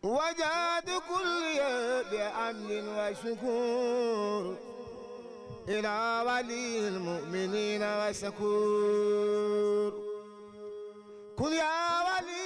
وجاد كل بأمن وشكور إلى ولي المؤمنين وسكور كن يا ولي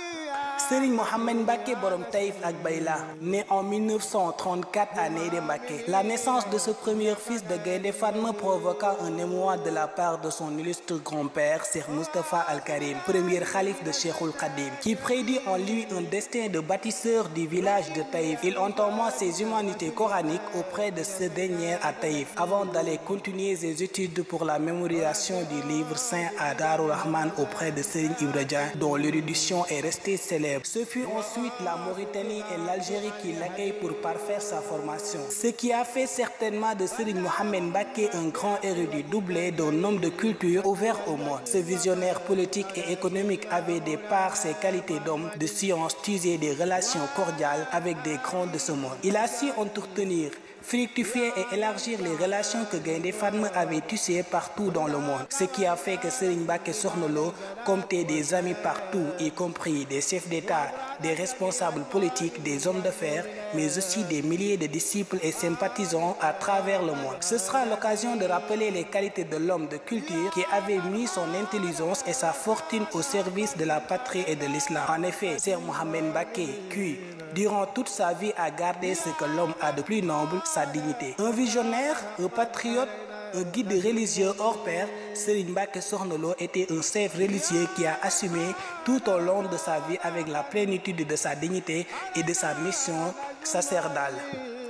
Serigne Mohamed Mbacké borom Taïf ak Bayla, né en 1934 à Nédé Mbacké. La naissance de ce premier fils de Gaïndé Fatma provoqua un émoi de la part de son illustre grand-père, Cheikh Moustapha Al Karim, premier khalife de Cheikhoul Khadim, qui prédit en lui un destin de bâtisseur du village de Taïf. Il entama ses humanités coraniques auprès de ce dernier à Taïf, avant d'aller continuer ses études pour la mémorisation du livre saint à Darou Rahman auprès de Serigne Ibra Diagne, dont l'érudition est restée célèbre. Ce fut ensuite la Mauritanie et l'Algérie qui l'accueillent pour parfaire sa formation. Ce qui a fait certainement de Serigne Mohamed Mbacké un grand érudit doublé d'un homme de culture ouvert au monde. Ce visionnaire politique et économique avait de par ses qualités d'homme de science tisé des relations cordiales avec des grands de ce monde. Il a su entretenir, fructifier et élargir les relations que Gaïndé Fatma avait tissées partout dans le monde. Ce qui a fait que Serigne Mbacké Sokhna Lo comptait des amis partout, y compris des chefs d'État, des responsables politiques, des hommes d'affaires, mais aussi des milliers de disciples et sympathisants à travers le monde. Ce sera l'occasion de rappeler les qualités de l'homme de culture qui avait mis son intelligence et sa fortune au service de la patrie et de l'islam. En effet, Cheikh Mohamed Mbacké, qui, durant toute sa vie, a gardé ce que l'homme a de plus noble, sa dignité. Un visionnaire, un patriote, un guide religieux hors pair, Serigne Mbacké Sokhna Lo était un chef religieux qui a assumé tout au long de sa vie avec la plénitude de sa dignité et de sa mission sacerdale.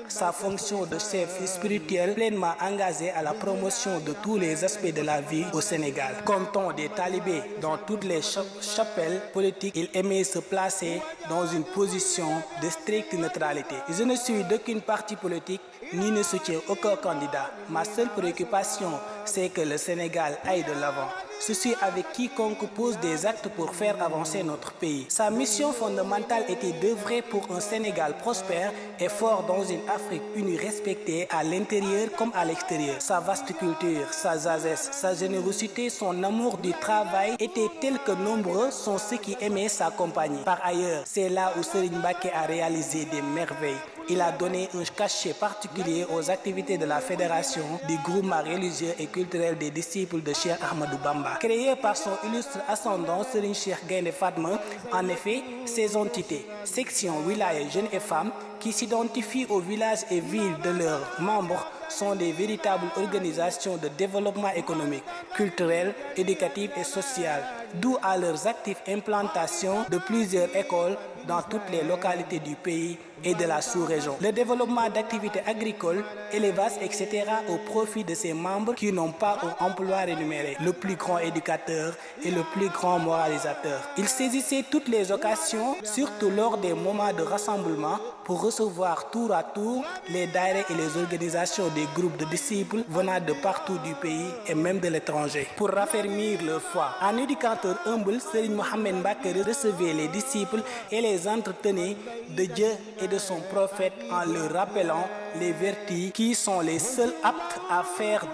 Sa fonction de chef spirituel pleinement engagé à la promotion de tous les aspects de la vie au Sénégal. Comptant des talibés dans toutes les chapelles politiques, il aimait se placer dans une position de stricte neutralité. Je ne suis d'aucune parti politique ni ne soutiens aucun candidat. Ma seule préoccupation, c'est que le Sénégal aille de l'avant. Ceci avec quiconque pose des actes pour faire avancer notre pays. Sa mission fondamentale était d'œuvrer pour un Sénégal prospère et fort dans une Afrique unie respectée à l'intérieur comme à l'extérieur. Sa vaste culture, sa sagesse, sa générosité, son amour du travail étaient tels que nombreux sont ceux qui aimaient sa compagnie. Par ailleurs, c'est là où Serigne Mbacké a réalisé des merveilles. Il a donné un cachet particulier aux activités de la fédération du groupement religieux et culturel des disciples de Cheikh Ahmadou Bamba. Créé par son illustre ascendant Serigne Cheikh Gaïndé Fatma, en effet, ces entités, sections, wilayas, jeunes et femmes, qui s'identifient aux villages et villes de leurs membres, sont des véritables organisations de développement économique, culturel, éducatif et social, d'où à leurs actives implantations de plusieurs écoles dans toutes les localités du pays et de la sous-région. Le développement d'activités agricoles, élevage, etc. au profit de ses membres qui n'ont pas un emploi rémunéré. Le plus grand éducateur et le plus grand moralisateur. Il saisissait toutes les occasions, surtout lors des moments de rassemblement, pour recevoir tour à tour les daïras et les organisations des groupes de disciples venant de partout du pays et même de l'étranger. Pour raffermir leur foi, un éducateur humble, Serigne Mohamed Mbacké recevait les disciples et les entretenait de Dieu et de son prophète en leur rappelant les vertus qui sont les seules aptes à faire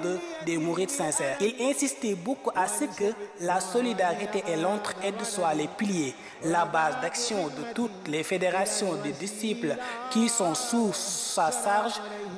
des mourides sincères. Il insistait beaucoup à ce que la solidarité et l'entraide soient les piliers, la base d'action de toutes les fédérations de disciples qui sont sous sa charge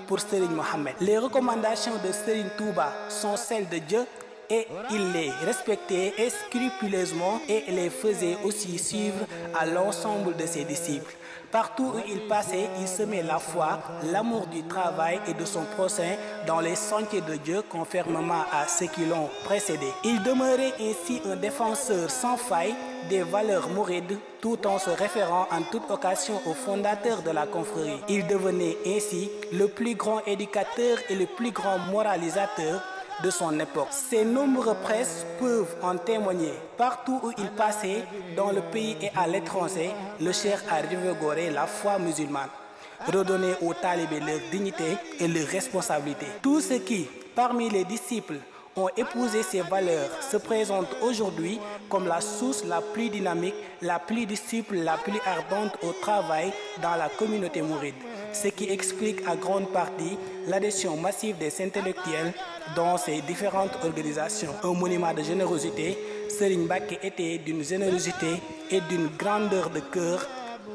pour Serigne Mohamed. Les recommandations de Serigne Touba sont celles de Dieu et il les respectait scrupuleusement et les faisait aussi suivre à l'ensemble de ses disciples. Partout où il passait, il semait la foi, l'amour du travail et de son prochain dans les sentiers de Dieu conformément à ceux qui l'ont précédé. Il demeurait ainsi un défenseur sans faille des valeurs mourides tout en se référant en toute occasion au fondateur de la confrérie. Il devenait ainsi le plus grand éducateur et le plus grand moralisateur de son époque. Ses nombreux presses peuvent en témoigner. Partout où il passait, dans le pays et à l'étranger, le cheikh a revigoré la foi musulmane, redonné aux talibés leur dignité et leur responsabilité. Tous ceux qui, parmi les disciples, ont épousé ces valeurs se présentent aujourd'hui comme la source la plus dynamique, la plus disciple, la plus ardente au travail dans la communauté mouride. Ce qui explique à grande partie l'adhésion massive des intellectuels dans ces différentes organisations. Un monument de générosité, Serigne Mbacké était d'une générosité et d'une grandeur de cœur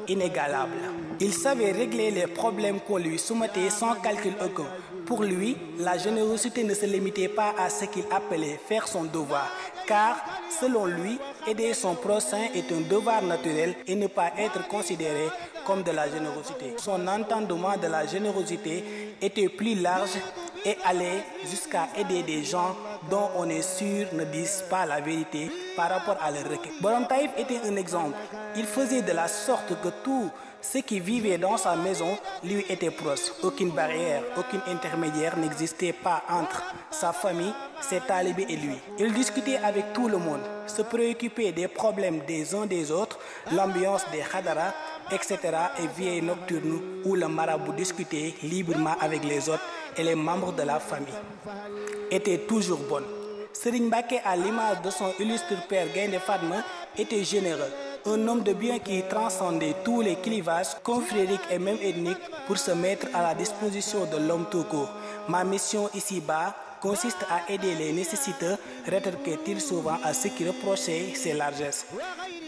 inégalable. Il savait régler les problèmes qu'on lui soumettait sans calcul aucun. Pour lui, la générosité ne se limitait pas à ce qu'il appelait faire son devoir, car, selon lui, aider son prochain est un devoir naturel et ne pas être considéré comme de la générosité. Son entendement de la générosité était plus large et allait jusqu'à aider des gens dont on est sûr ne disent pas la vérité par rapport à leur requête. Borom Taïf était un exemple. Il faisait de la sorte que tout ce qui vivait dans sa maison lui était proche. Aucune barrière, aucun intermédiaire n'existait pas entre sa famille, ses talibés et lui. Il discutait avec tout le monde, se préoccupait des problèmes des uns des autres, l'ambiance des khadara, etc. et vieilles nocturnes où le marabout discutait librement avec les autres et les membres de la famille était toujours bonne. Serigne Mbacké, à l'image de son illustre père Gaïndé Fatma, était généreux. Un homme de bien qui transcendait tous les clivages confrériques et même ethniques pour se mettre à la disposition de l'homme tout court. Ma mission ici-bas consiste à aider les nécessiteux, rétorquait-il souvent à ceux qui reprochaient ses largesses.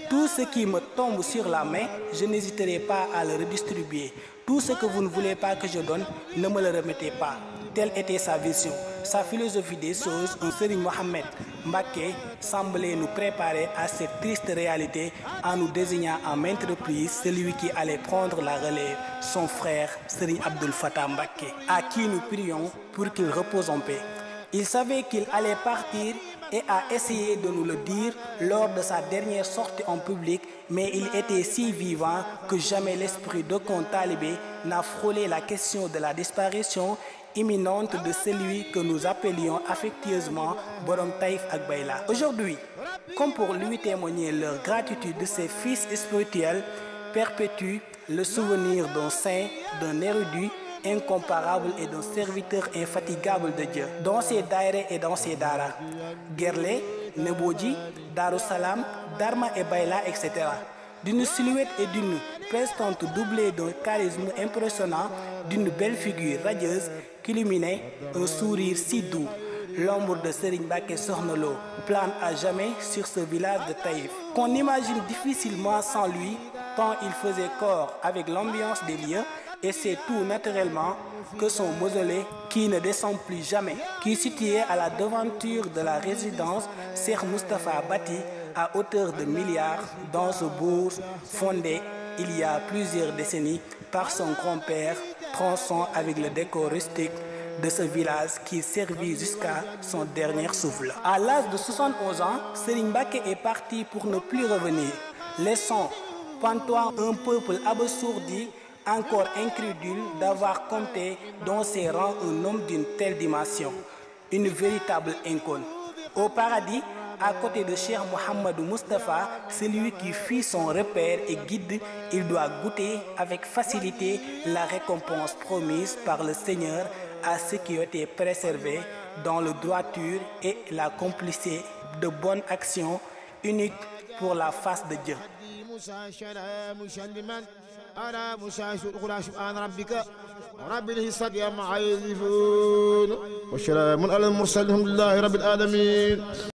Tout ce qui me tombe sur la main, je n'hésiterai pas à le redistribuer. Tout ce que vous ne voulez pas que je donne, ne me le remettez pas. Telle était sa vision, sa philosophie des choses. Un Serigne Mohamed Mbacké semblait nous préparer à cette triste réalité en nous désignant en maintes reprises celui qui allait prendre la relève, son frère Serigne Abdoul Fattah Mbacké, à qui nous prions pour qu'il repose en paix. Il savait qu'il allait partir et a essayé de nous le dire lors de sa dernière sortie en public, mais il était si vivant que jamais l'esprit d'aucun talibé n'a frôlé la question de la disparition imminente de celui que nous appelions affectueusement Borom Taïf ak Bayla. Aujourd'hui, comme pour lui témoigner leur gratitude, de ses fils spirituels perpétuent le souvenir d'un saint, d'un érudit incomparable et d'un serviteur infatigable de Dieu, dans ses daïrés et dans ses daras, Gerlé, Nebodji, Darussalam, Darma et Bayla, etc. D'une silhouette et d'une prestance doublée d'un charisme impressionnant, d'une belle figure radieuse qui illuminait un sourire si doux. L'ombre de Serigne Mbacké Sokhna Lo plane à jamais sur ce village de Taïf, qu'on imagine difficilement sans lui, tant il faisait corps avec l'ambiance des lieux, et c'est tout naturellement que son mausolée, qui ne descend plus jamais, qui est situé à la devanture de la résidence Cheikh Moustapha bâti à hauteur de milliards dans ce bourg fondé il y a plusieurs décennies par son grand-père, tronçon avec le décor rustique de ce village qui servit jusqu'à son dernier souffle. À l'âge de 71 ans, Serigne Mbacké est parti pour ne plus revenir, laissant pantois un peuple abasourdi, encore incrédule d'avoir compté dans ses rangs un homme d'une telle dimension, une véritable icône. Au paradis, à côté de Cheikh Mouhamadou Moustapha, celui qui fit son repère et guide, il doit goûter avec facilité la récompense promise par le Seigneur à ceux qui ont été préservés dans le droiture et la complicité de bonnes actions uniques pour la face de Dieu. أنا مشاهد الأخرى سبحان ربك رب العزة عما يصفون وسلام على المرسلين الحمد لله رب العالمين.